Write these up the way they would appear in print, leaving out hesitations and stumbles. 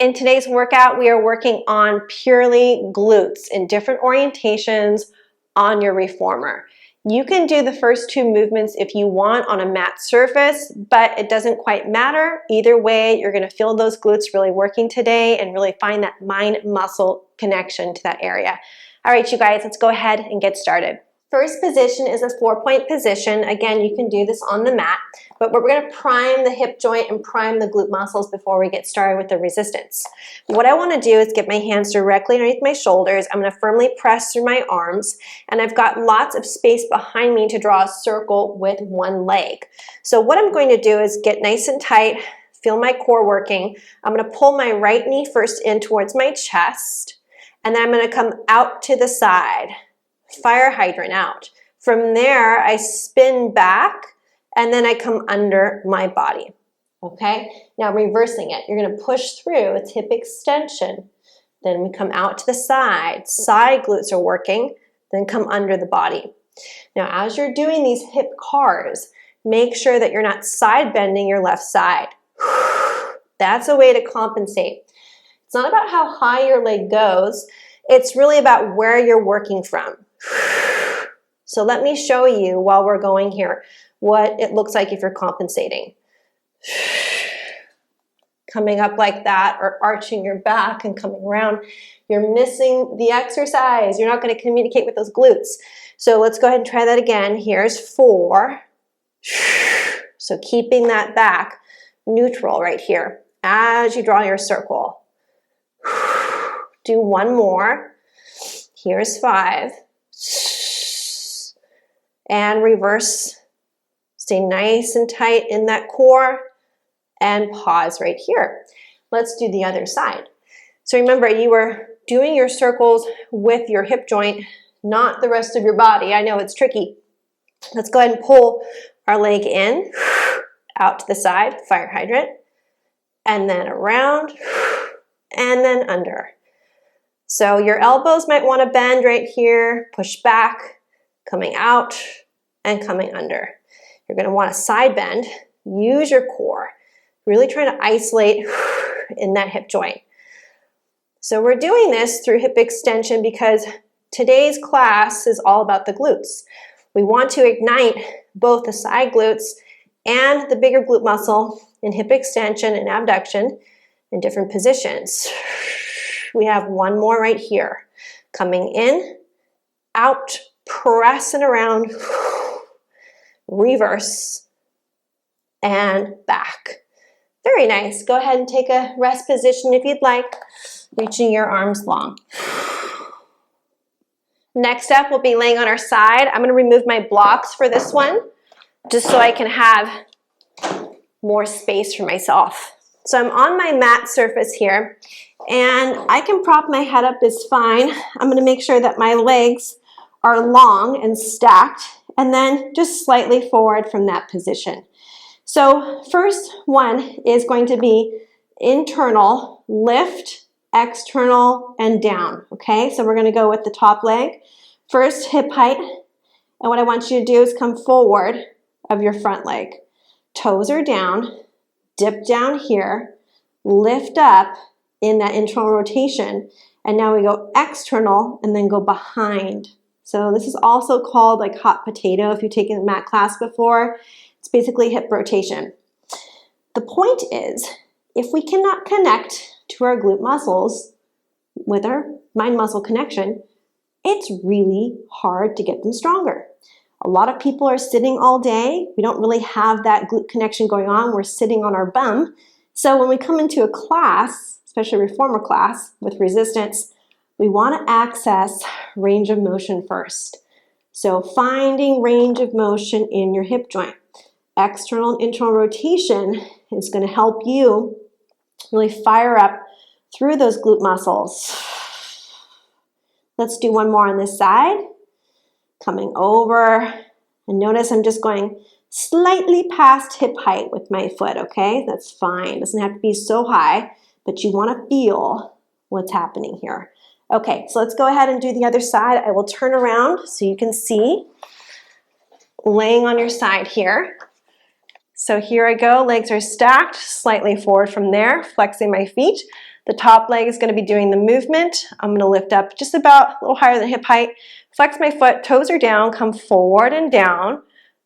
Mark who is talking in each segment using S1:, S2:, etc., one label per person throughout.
S1: In today's workout, we are working on purely glutes in different orientations on your reformer. You can do the first two movements if you want on a mat surface, but it doesn't quite matter. Either way, you're going to feel those glutes really working today and really find that mind-muscle connection to that area. All right, you guys, let's go ahead and get started. First position is a 4-point position. Again, you can do this on the mat, but we're going to prime the hip joint and prime the glute muscles before we get started with the resistance. What I want to do is get my hands directly underneath my shoulders. I'm going to firmly press through my arms, and I've got lots of space behind me to draw a circle with one leg. So what I'm going to do is get nice and tight, feel my core working. I'm going to pull my right knee first in towards my chest, and then I'm going to come out to the side. Fire hydrant out. From there, I spin back and then I come under my body. Okay, now reversing it. You're going to push through, it's hip extension. Then we come out to the side. Side glutes are working, then come under the body. Now, as you're doing these hip cars, make sure that you're not side bending your left side. That's a way to compensate. It's not about how high your leg goes. It's really about where you're working from. So let me show you while we're going here what it looks like if you're compensating. Coming up like that or arching your back and coming around, you're missing the exercise. You're not going to communicate with those glutes. So let's go ahead and try that again. Here's 4. So keeping that back neutral right here as you draw your circle. Do one more. Here's 5. And reverse. Stay nice and tight in that core and pause right here. Let's do the other side. So remember, you were doing your circles with your hip joint, not the rest of your body. I know it's tricky. Let's go ahead and pull our leg in, out to the side, fire hydrant, and then around, and then under. So your elbows might want to bend right here, push back, coming out and coming under. You're going to want to side bend, use your core, really trying to isolate in that hip joint. So we're doing this through hip extension because today's class is all about the glutes. We want to ignite both the side glutes and the bigger glute muscle in hip extension and abduction in different positions. We have one more right here. Coming in, out, pressing around, reverse, and back. Very nice. Go ahead and take a rest position if you'd like, reaching your arms long. Next up, we'll be laying on our side. I'm going to remove my blocks for this one, just so I can have more space for myself. So I'm on my mat surface here, and I can prop my head up is fine. I'm going to make sure that my legs are long and stacked, and then just slightly forward from that position. So first one is going to be internal, lift, external, and down. Okay, so we're going to go with the top leg. First, hip height, and what I want you to do is come forward of your front leg. Toes are down, dip down here, lift up in that internal rotation, and now we go external and then go behind. So this is also called like hot potato if you've taken a mat class before. It's basically hip rotation. The point is, if we cannot connect to our glute muscles with our mind-muscle connection, it's really hard to get them stronger. A lot of people are sitting all day. We don't really have that glute connection going on. We're sitting on our bum. So when we come into a class, especially a reformer class with resistance, we want to access range of motion first. So finding range of motion in your hip joint. External and internal rotation is going to help you really fire up through those glute muscles. Let's do one more on this side. Coming over, and notice I'm just going slightly past hip height with my foot, okay? That's fine. It doesn't have to be so high, but you want to feel what's happening here. Okay, so let's go ahead and do the other side. I will turn around so you can see. Laying on your side here. So here I go, legs are stacked, slightly forward from there, flexing my feet. The top leg is going to be doing the movement. I'm going to lift up just about a little higher than hip height. Flex my foot, toes are down, come forward and down,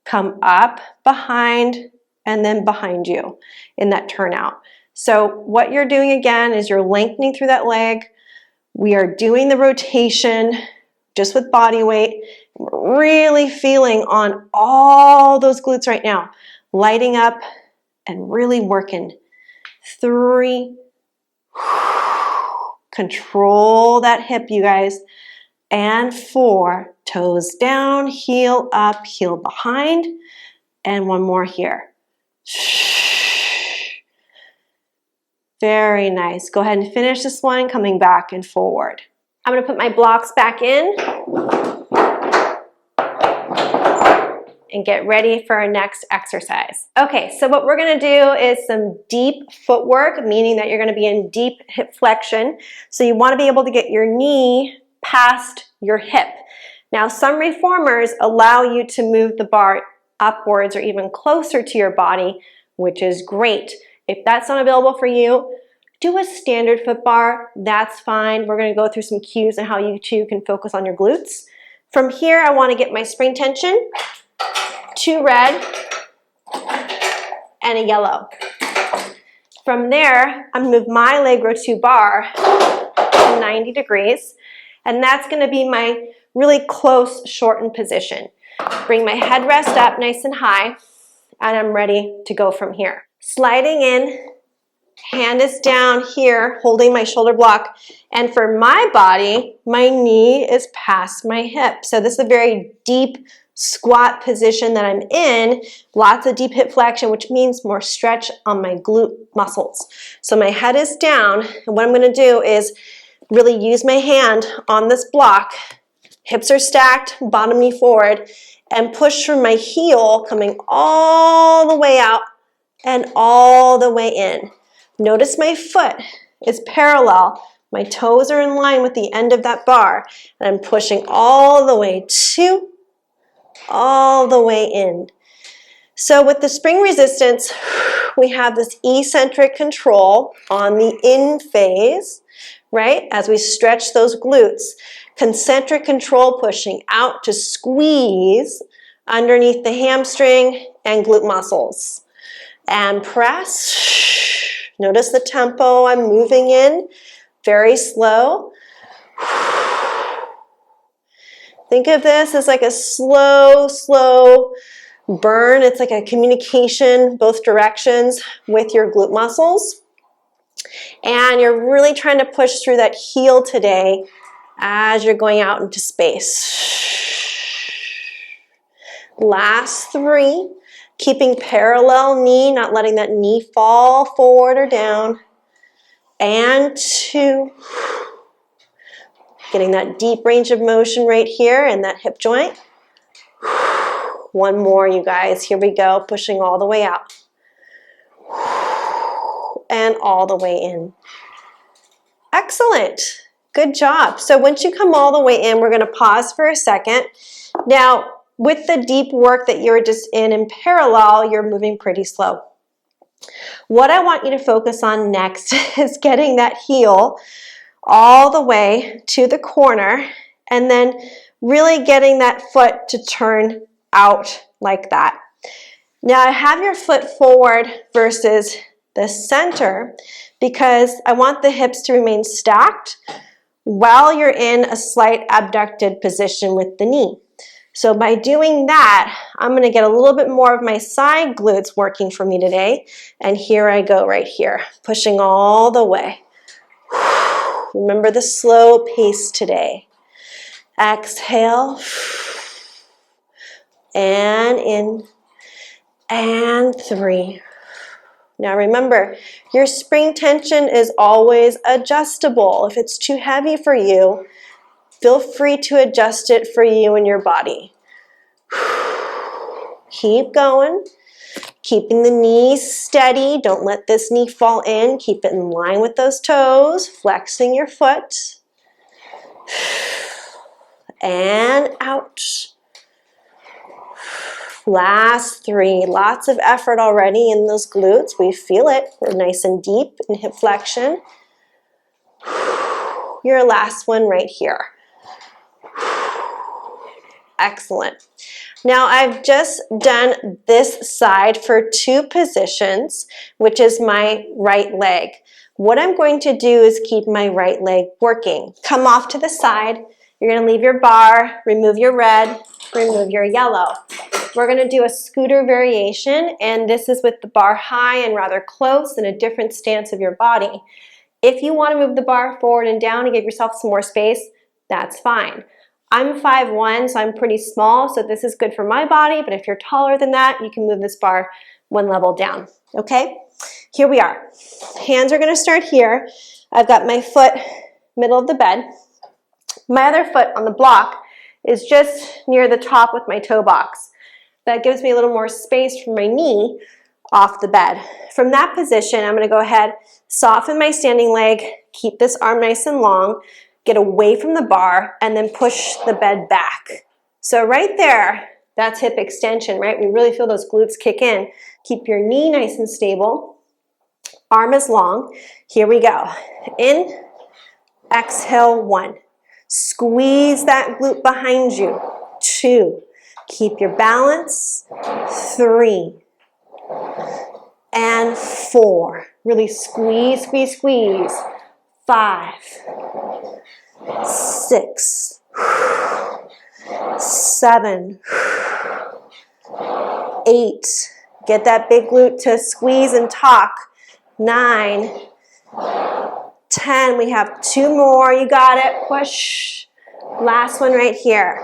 S1: come up, behind, and then behind you in that turnout. So what you're doing again is you're lengthening through that leg. We are doing the rotation just with body weight. We're really feeling on all those glutes right now, lighting up and really working. 3, control that hip, you guys. And 4, toes down, heel up, heel behind. And one more here. Very nice. Go ahead and finish this one, coming back and forward. I'm going to put my blocks back in and get ready for our next exercise. Okay, so what we're going to do is some deep footwork, meaning that you're going to be in deep hip flexion. So you want to be able to get your knee past your hip. Now, some reformers allow you to move the bar upwards or even closer to your body, which is great. If that's not available for you, do a standard foot bar. That's fine. We're going to go through some cues on how you too can focus on your glutes. From here, I want to get my spring tension, 2 red and a yellow. From there, I'm going to move my Allegro 2 bar to 90 degrees, and that's going to be my really close shortened position. Bring my headrest up nice and high, and I'm ready to go from here. Sliding in, hand is down here, holding my shoulder block, and for my body, my knee is past my hip. So this is a very deep squat position that I'm in, lots of deep hip flexion, which means more stretch on my glute muscles. So my head is down, and what I'm going to do is really use my hand on this block, hips are stacked, bottom knee forward, and push through my heel, coming all the way out and all the way in. Notice my foot is parallel. My toes are in line with the end of that bar, and I'm pushing all the way to, all the way in. So with the spring resistance, we have this eccentric control on the in phase, right? As we stretch those glutes. Concentric control pushing out to squeeze underneath the hamstring and glute muscles. And press. Notice the tempo I'm moving in. Very slow. Think of this as like a slow, slow burn. It's like a communication both directions with your glute muscles. And you're really trying to push through that heel today as you're going out into space. Last 3. Keeping parallel knee, not letting that knee fall forward or down. And 2. Getting that deep range of motion right here in that hip joint. 1 more, you guys. Here we go. Pushing all the way out. And all the way in. Excellent. Good job. So once you come all the way in, we're going to pause for a second. Now, with the deep work that you're just in parallel, you're moving pretty slow. What I want you to focus on next is getting that heel all the way to the corner and then really getting that foot to turn out like that. Now, have your foot forward versus the center because I want the hips to remain stacked while you're in a slight abducted position with the knee. So by doing that, I'm going to get a little bit more of my side glutes working for me today. And here I go right here, pushing all the way. Remember the slow pace today. Exhale. And in. And 3. Now remember, your spring tension is always adjustable. If it's too heavy for you, feel free to adjust it for you and your body. Keep going. Keeping the knees steady. Don't let this knee fall in. Keep it in line with those toes. Flexing your foot. And out. Last 3. Lots of effort already in those glutes. We feel it. We're nice and deep in hip flexion. your last one right here. Excellent. Now I've just done this side for 2 positions, which is my right leg. What I'm going to do is keep my right leg working. Come off to the side. You're going to leave your bar, remove your red, remove your yellow. We're going to do a scooter variation, and this is with the bar high and rather close in a different stance of your body. If you want to move the bar forward and down and give yourself some more space, that's fine. I'm 5'1", so I'm pretty small, so this is good for my body, but if you're taller than that, you can move this bar 1 level down, okay? Here we are. Hands are going to start here. I've got my foot middle of the bed. My other foot on the block is just near the top with my toe box. That gives me a little more space for my knee off the bed. From that position, I'm going to go ahead, soften my standing leg, keep this arm nice and long, get away from the bar, and then push the bed back. So right there, that's hip extension, right? We really feel those glutes kick in. Keep your knee nice and stable. Arm is long. Here we go. In, exhale, 1. Squeeze that glute behind you. 2. Keep your balance. 3. And 4. Really squeeze, squeeze, squeeze. 5. 6, 7, 8. Get that big glute to squeeze and talk. 9, 10. We have 2 more. You got it. Push. Last one right here.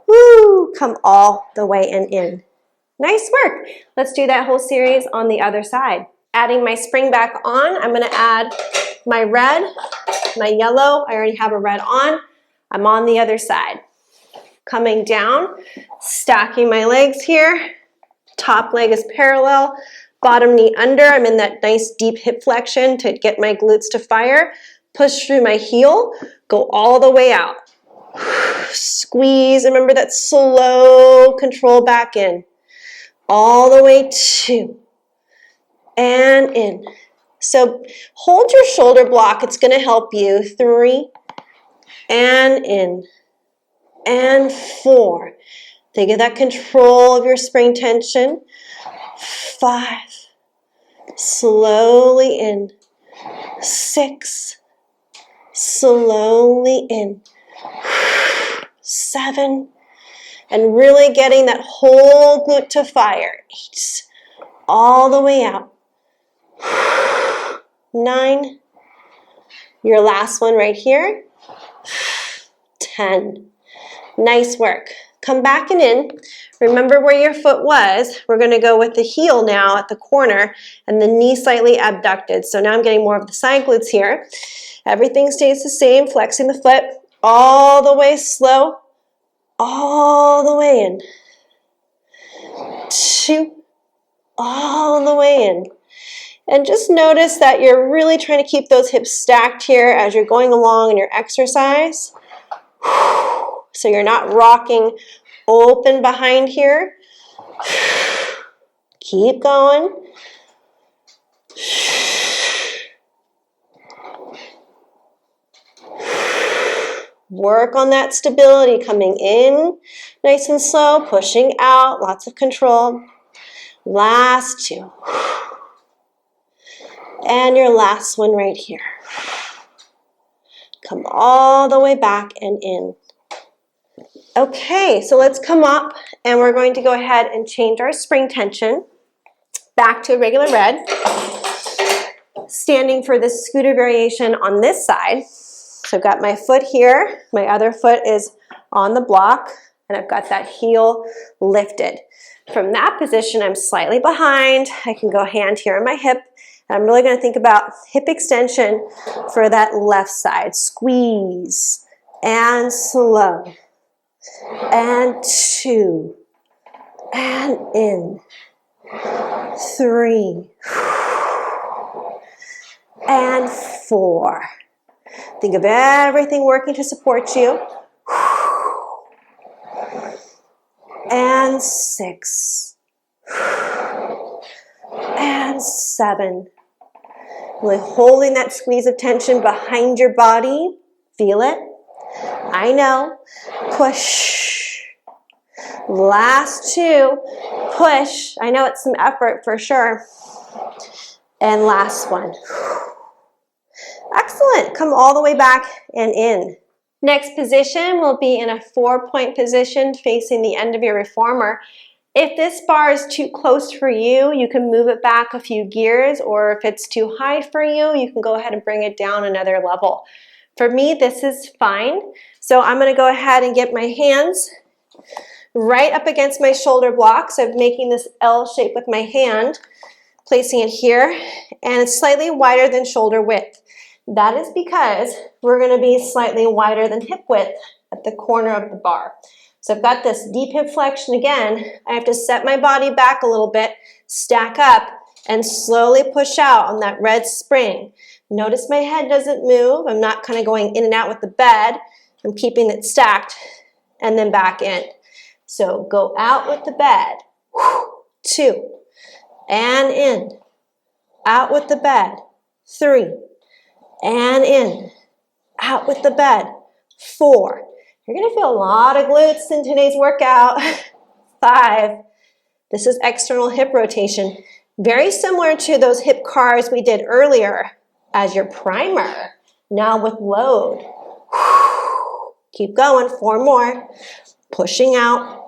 S1: Woo! Come all the way and in. Nice work. Let's do that whole series on the other side. Adding my spring back on, I'm going to add my red, my yellow. I already have a red on. I'm on the other side. Coming down, stacking my legs here. Top leg is parallel, bottom knee under. I'm in that nice deep hip flexion to get my glutes to fire. Push through my heel, go all the way out. Squeeze, remember that slow control back in. All the way 2. And in. So hold your shoulder block. It's going to help you. 3. And in. And 4. Think of that control of your spring tension. 5. Slowly in. 6. Slowly in. 7. And really getting that whole glute to fire. 8. All the way out. 9. Your last one right here. 10. Nice work. Come back and in. Remember where your foot was. We're going to go with the heel now at the corner and the knee slightly abducted. So now I'm getting more of the side glutes here. Everything stays the same. Flexing the foot all the way slow. All the way in. 2. All the way in. And just notice that you're really trying to keep those hips stacked here as you're going along in your exercise. So you're not rocking open behind here. Keep going. Work on that stability, coming in nice and slow, pushing out, lots of control. Last 2. And your last one right here. Come all the way back and in. Okay, so let's come up and we're going to go ahead and change our spring tension back to a regular red. Standing for this scooter variation on this side. So I've got my foot here, my other foot is on the block, and I've got that heel lifted. From that position, I'm slightly behind. I can go hand here on my hip. I'm really going to think about hip extension for that left side. Squeeze and slow. And 2. And in. 3. And 4. Think of everything working to support you. And 6. And 7. Really holding that squeeze of tension behind your body. Feel it? I know. Push. Last two. Push. I know it's some effort for sure. And last one. Excellent. Come all the way back and in. Next position will be in a 4-point position facing the end of your reformer. If this bar is too close for you, you can move it back a few gears, or if it's too high for you, you can go ahead and bring it down another level. For me, this is fine. So I'm going to go ahead and get my hands right up against my shoulder blocks. I'm making this L shape with my hand, placing it here, and it's slightly wider than shoulder width. That is because we're going to be slightly wider than hip width at the corner of the bar. So I've got this deep hip flexion again. I have to set my body back a little bit, stack up, and slowly push out on that red spring. Notice my head doesn't move. I'm not kind of going in and out with the bed. I'm keeping it stacked and then back in. So go out with the bed. 2. And in. Out with the bed. 3. And in. Out with the bed. 4. You're going to feel a lot of glutes in today's workout. 5. This is external hip rotation. Very similar to those hip cars we did earlier as your primer. Now with load. Keep going. 4 more. Pushing out.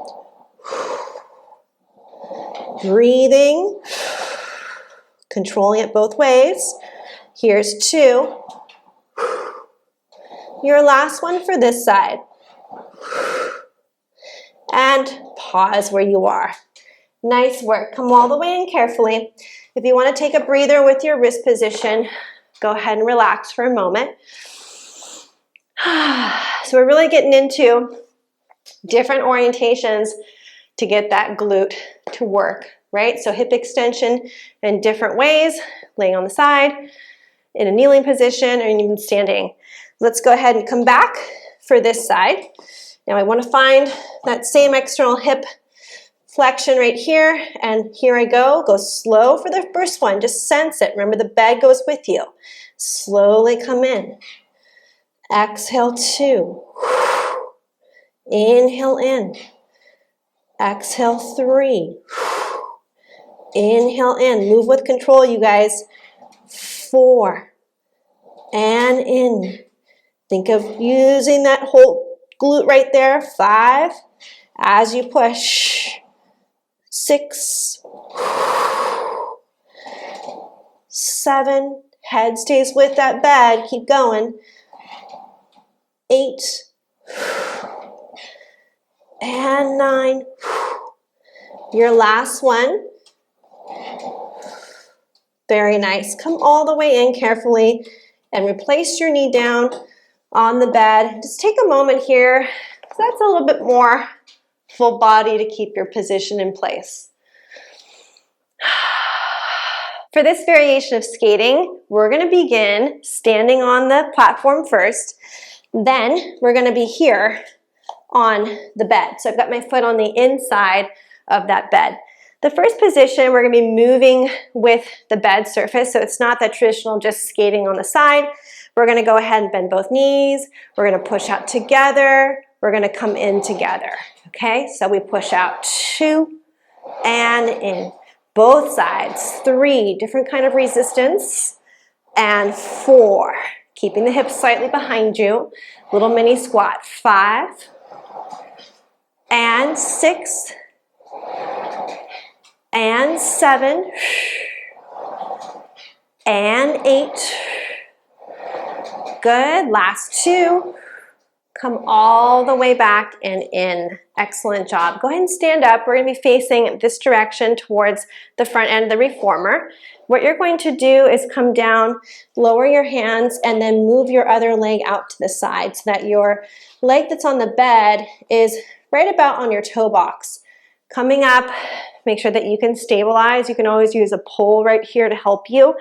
S1: Breathing. Controlling it both ways. Here's 2. Your last one for this side. And pause where you are. Nice work. Come all the way in carefully. If you want to take a breather with your wrist position, go ahead and relax for a moment. So we're really getting into different orientations to get that glute to work, right? So hip extension in different ways, laying on the side, in a kneeling position, or even standing. Let's go ahead and come back for this side. Now I want to find that same external hip flexion right here, and here I go. Go slow for the first one. Just sense it. Remember, the bed goes with you. Slowly come in. Exhale 2. Inhale in. Exhale 3. Inhale in. Move with control, you guys. 4. And in. Think of using that whole glute right there. 5. As you push. 6. 7. Head stays with that bed. Keep going. 8. And 9. Your last one. Very nice. Come all the way in carefully and replace your knee down on the bed. Just take a moment here. That's a little bit more full body to keep your position in place. For this variation of skating, we're going to begin standing on the platform first. Then we're going to be here on the bed. So I've got my foot on the inside of that bed. The first position, we're going to be moving with the bed surface. So it's not that traditional just skating on the side. We're going to go ahead and bend both knees. We're going to push out together. We're going to come in together. Okay, so we push out 2 and in. Both sides. 3, different kind of resistance. And 4, keeping the hips slightly behind you. Little mini squat. 5 and 6 and 7 and 8. Good. Last 2. Come all the way back and in. Excellent job. Go ahead and stand up. We're going to be facing this direction towards the front end of the reformer. What you're going to do is come down, lower your hands, and then move your other leg out to the side so that your leg that's on the bed is right about on your toe box. Coming up, make sure that you can stabilize. You can always use a pole right here to help you.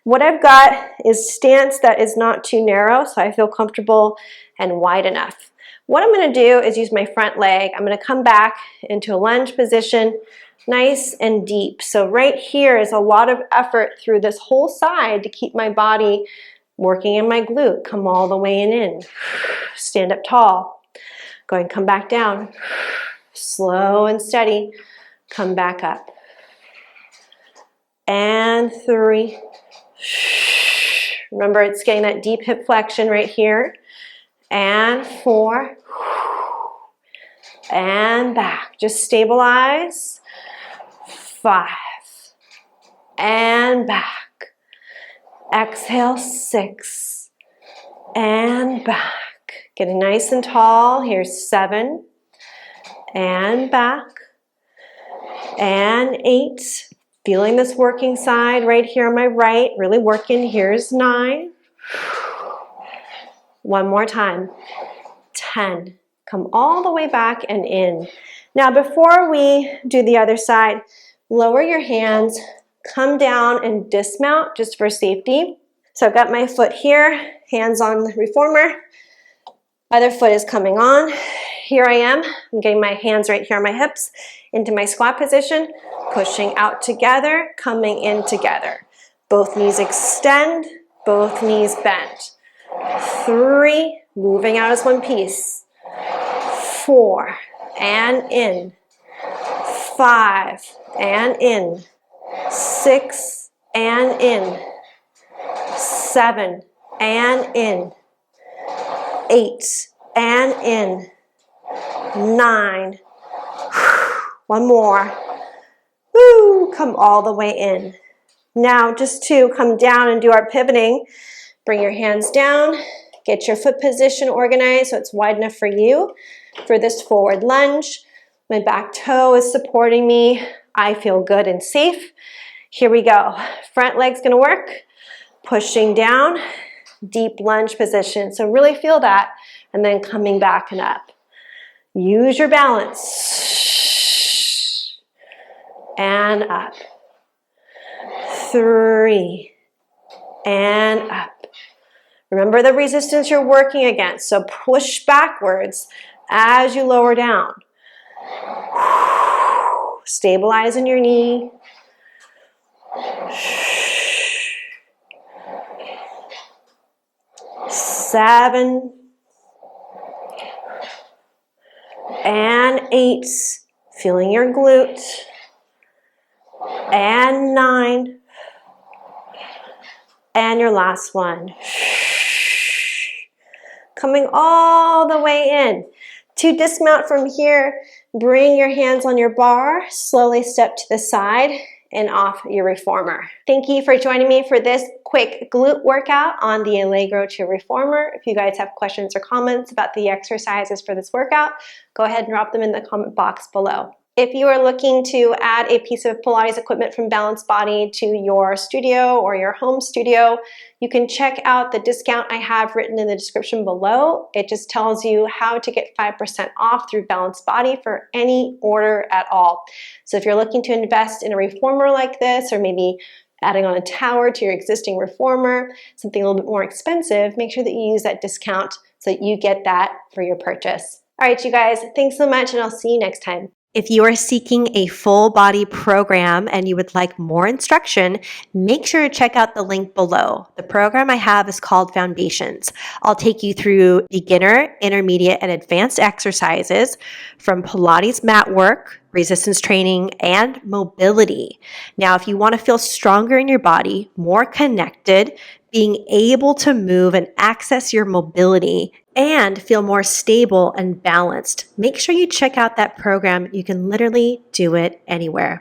S1: What I've got is stance that is not too narrow, so I feel comfortable and wide enough. What I'm going to do is use my front leg. I'm going to come back into a lunge position, nice and deep. So right here is a lot of effort through this whole side to keep my body Working in my glute, come all the way in. Stand up tall. Go ahead and come back down. Slow and steady. Come back up. And 3. Remember, it's getting that deep hip flexion right here. And 4. And back. Just stabilize. 5. And back. Exhale, 6. And back. Getting nice and tall. Here's 7. And back. And 8. Feeling this working side right here on my right. Really working. Here's 9. One more time. 10. Come all the way back and in. Now before we do the other side, lower your hands, come down and dismount just for safety. So I've got my foot here, hands on the reformer. Other foot is coming on. Here I am. I'm getting my hands right here on my hips into my squat position, pushing out together, coming in together. Both knees extend, both knees bend. 3, moving out as one piece. 4, and in. 5, and in. 6, and in. 7, and in. 8, and in. 9. One more. Woo, come all the way in. Now just to come down and do our pivoting, bring your hands down, get your foot position organized so it's wide enough for you for this forward lunge. My back toe is supporting me. I feel good and safe. Here we go. Front leg's gonna work. Pushing down, deep lunge position. So really feel that, and then coming back and up. Use your balance. And up. 3. And up. Remember the resistance you're working against, so push backwards as you lower down. Stabilize in your knee. 7. And 8. Feeling your glute. And 9. And your last one. Coming all the way in. To dismount from here, bring your hands on your bar, slowly step to the side and off your reformer. Thank you for joining me for this quick glute workout on the Allegro to Reformer. If you guys have questions or comments about the exercises for this workout, go ahead and drop them in the comment box below. If you are looking to add a piece of Pilates equipment from Balanced Body to your studio or your home studio, you can check out the discount I have written in the description below. It just tells you how to get 5% off through Balanced Body for any order at all. So if you're looking to invest in a reformer like this, or maybe adding on a tower to your existing reformer, something a little bit more expensive, make sure that you use that discount so that you get that for your purchase. All right, you guys, thanks so much, and I'll see you next time. If you are seeking a full body program and you would like more instruction, make sure to check out the link below. The program I have is called Foundations. I'll take you through beginner, intermediate, and advanced exercises from Pilates mat work, resistance training, and mobility. Now, if you want to feel stronger in your body, more connected, being able to move and access your mobility, and feel more stable and balanced, make sure you check out that program. You can literally do it anywhere.